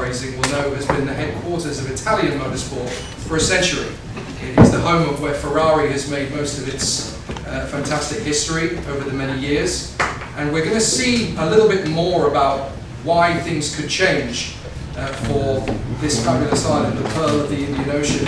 racing will know has been the headquarters of Italian motorsport for a century. It is the home of where Ferrari has made most of its fantastic history over the many years. And we're going to see a little bit more about why things could change for this fabulous island, the pearl of the Indian Ocean.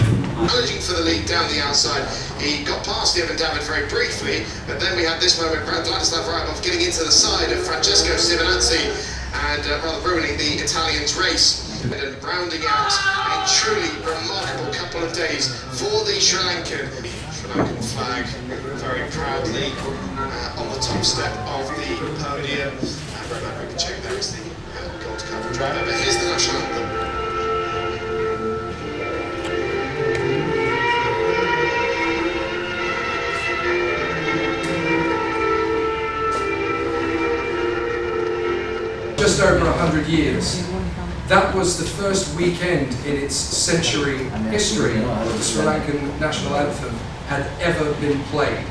Challenging for the lead down the outside. He got past Yevan very briefly, but then we had this moment, Vladislav Rybov getting into the side of Francesco Simonazzi and rather ruining the Italian's race. And rounding out a truly remarkable couple of days for the Sri Lankan flag very proudly on the top step of the podium. Remember, we can check there is the gold cover driver, but here's the national anthem. Just over 100 years. That was the first weekend in its century history that the Sri Lankan national anthem had ever been played.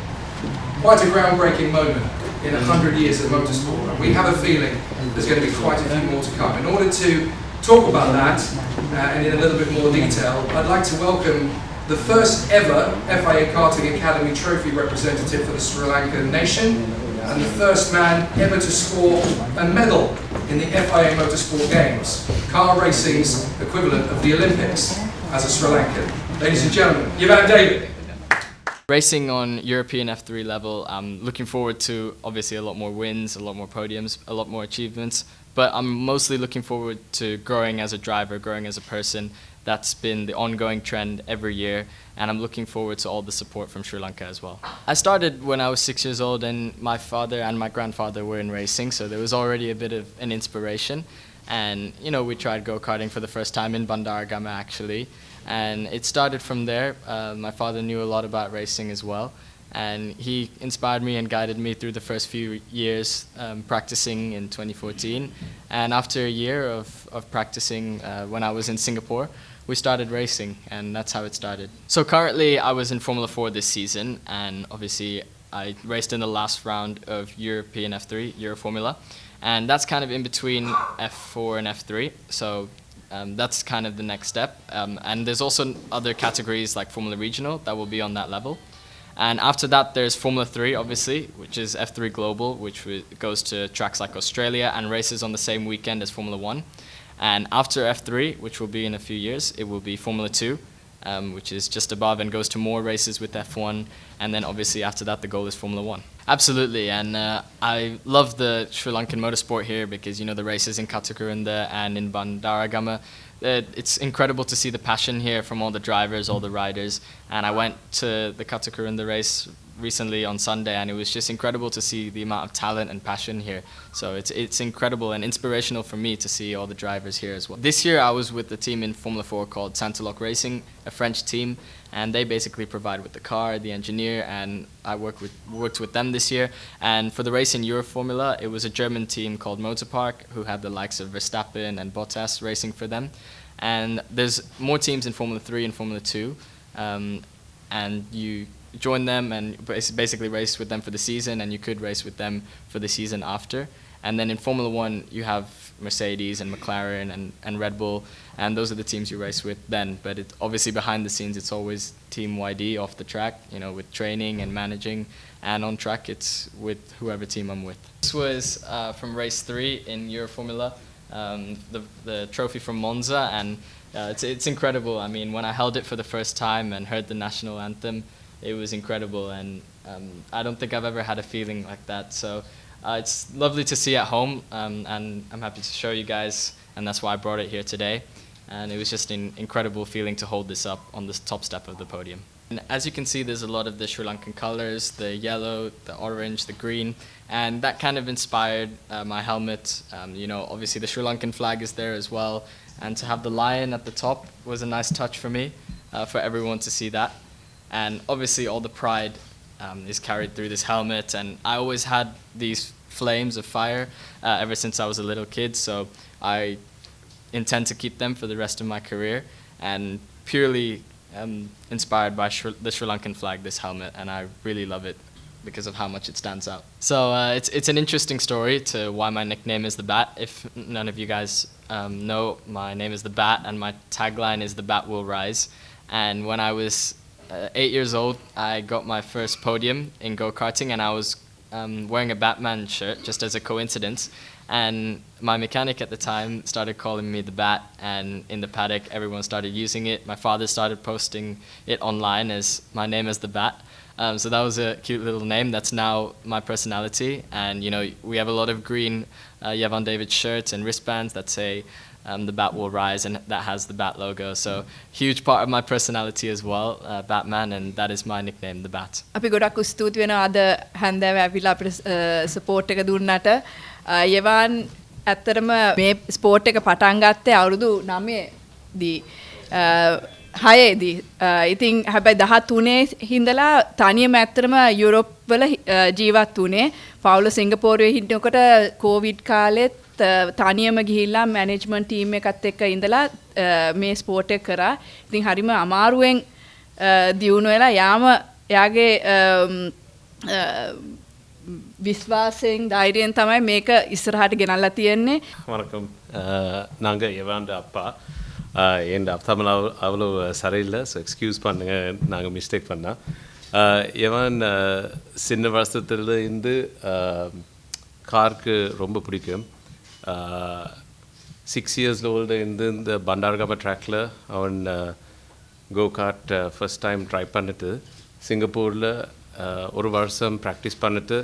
Quite a groundbreaking moment in 100 years of motorsport. And we have a feeling there's going to be quite a few more to come. In order to talk about that and in a little bit more detail, I'd like to welcome the first ever FIA Karting Academy trophy representative for the Sri Lankan nation, and the first man ever to score a medal in the FIA Motorsport Games, car racing's equivalent of the Olympics, as a Sri Lankan. Ladies and gentlemen, Yevan David. Racing on European F3 level, I'm looking forward to obviously a lot more wins, a lot more podiums, a lot more achievements, but I'm mostly looking forward to growing as a driver, growing as a person. That's been the ongoing trend every year, and I'm looking forward to all the support from Sri Lanka as well. I started when I was 6 years old, and my father and my grandfather were in racing, so there was already a bit of an inspiration. And you know, we tried go-karting for the first time in Bandaragama actually, and it started from there. My father knew a lot about racing as well, and he inspired me and guided me through the first few years practicing in 2014. And after a year of practicing when I was in Singapore, we started racing, and that's how it started. So currently I was in Formula 4 this season, and obviously I raced in the last round of European F3, Euroformula, and that's kind of in between F4 and F3, so that's kind of the next step. And there's also other categories like Formula Regional that will be on that level. And after that there's Formula 3 obviously, which is F3 Global, which goes to tracks like Australia and races on the same weekend as Formula 1. And after F3, which will be in a few years, it will be Formula 2, which is just above and goes to more races with F1. And then obviously after that, the goal is Formula 1. Absolutely, and I love the Sri Lankan motorsport here because, you know, the races in Katakurunda and in Bandaragama, it's incredible to see the passion here from all the drivers, all the riders. And I went to the Katakurunda race recently on Sunday, and it was just incredible to see the amount of talent and passion here. So it's incredible and inspirational for me to see all the drivers here as well. This year I was with the team in Formula 4 called Santaloc Racing, a French team, and they basically provide with the car, the engineer, and I worked with them this year. And for the race in Euroformula, it was a German team called Motorsport who had the likes of Verstappen and Bottas racing for them. And there's more teams in Formula 3 and Formula 2, and you join them and basically race with them for the season, and you could race with them for the season after. And then in Formula 1 you have Mercedes and McLaren and Red Bull, and those are the teams you race with then. But obviously behind the scenes it's always Team YD off the track, you know, with training and managing, and on track it's with whoever team I'm with. This was from race 3 in Euroformula, the trophy from Monza, and it's incredible. I mean, when I held it for the first time and heard the national anthem, it was incredible, and I don't think I've ever had a feeling like that. So it's lovely to see at home, and I'm happy to show you guys, and that's why I brought it here today. And it was just an incredible feeling to hold this up on the top step of the podium. And as you can see, there's a lot of the Sri Lankan colors, the yellow, the orange, the green, and that kind of inspired my helmet. You know, obviously the Sri Lankan flag is there as well, and to have the lion at the top was a nice touch for me, for everyone to see that. And obviously all the pride is carried through this helmet, and I always had these flames of fire ever since I was a little kid, so I intend to keep them for the rest of my career, and purely inspired by the Sri Lankan flag, this helmet, and I really love it because of how much it stands out. So it's an interesting story to why my nickname is the Bat. If none of you guys know, my name is the Bat, and my tagline is "The Bat Will Rise." And when I was 8 years old, I got my first podium in go-karting, and I was wearing a Batman shirt just as a coincidence. And my mechanic at the time started calling me the Bat, and in the paddock, everyone started using it. My father started posting it online as my name as the Bat. So that was a cute little name. That's now my personality. And, you know, we have a lot of green Yevan David shirts and wristbands that say the Bat will rise, and that has the Bat logo. So huge part of my personality as well, Batman, and that is my nickname, the Bat. අපි ගොඩක් ස්තුති වෙනවා අද හැන්දෑව ඇවිල්ලා අපිට support එක දුන්නට. යෙවන් ඇත්තටම මේ ස්පෝර්ට් එක පටන් ගත්තේ අවුරුදු 9 දී 6 දී. ඉතින් හැබැයි 13 හිඳලා තනියම ඇත්තටම යුරෝප් වල ජීවත් වුණේ. පවුල සිංගප්පූරුවේ හිටිනකොට කොවිඩ් කාලෙත් තනියම ගිහිල්ලා මැනේජ්මන්ට් ටීම් එකත් එක්ක ඉඳලා මේ ස්පෝර්ට් එක කරා. ඉතින් හරිම අමාරුවෙන් දියුණු වෙලා යාම යාගේ விஸ்வாசம் தைரியம் තමයි මේක ඉස්සරහට ගෙනල්ලා තියෙන්නේ. வணக்கம். நாங்கள் யவாண்ட அப்பா. என் தமிழ் அவ்வளோ சரியில்லை, ஸோ எக்ஸ்கியூஸ் பண்ணுங்க, நாங்கள் மிஸ்டேக் பண்ணோம். யவான் சின்ன வருஷத்துலேருந்து காருக்கு ரொம்ப பிடிக்கும். 6 years old இருந்து இந்த பண்டார்கம ட்ராக்கில் அவன் கோ கார்ட் ஃபர்ஸ்ட் டைம் ட்ரை பண்ணிட்டு சிங்கப்பூரில் ஒரு வருஷம் ப்ராக்டிஸ் பண்ணிட்டு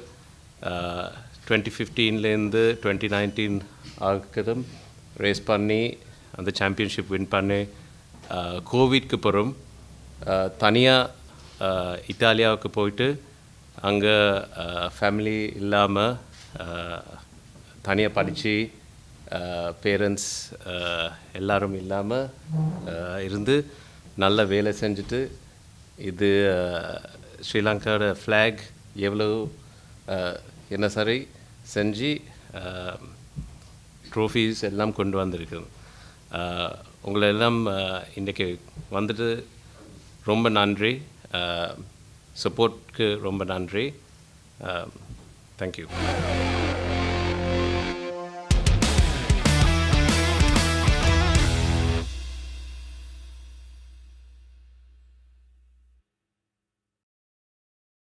2015லேருந்து 2019 ஆகிடும் ரேஸ் பண்ணி அந்த சாம்பியன்ஷிப் வின் பண்ணி கோவிட்க்கு பிறகு தனியாக இத்தாலியாவுக்கு போயிட்டு அங்கே ஃபேமிலி இல்லாமல் தனியாக படித்து பேரண்ட்ஸ் எல்லாரும் இல்லாமல் இருந்து நல்ல வேலை செஞ்சுட்டு இது ஸ்ரீலங்காவோட ஃப்ளாக் எவ்வளோ என்ன சரி செஞ்சு ட்ரோஃபீஸ் எல்லாம் கொண்டு வந்திருக்குது. உங்களை எல்லாம் இன்றைக்கி வந்துட்டு ரொம்ப நன்றி, சப்போர்ட்க்கு ரொம்ப நன்றி. தேங்க்யூ.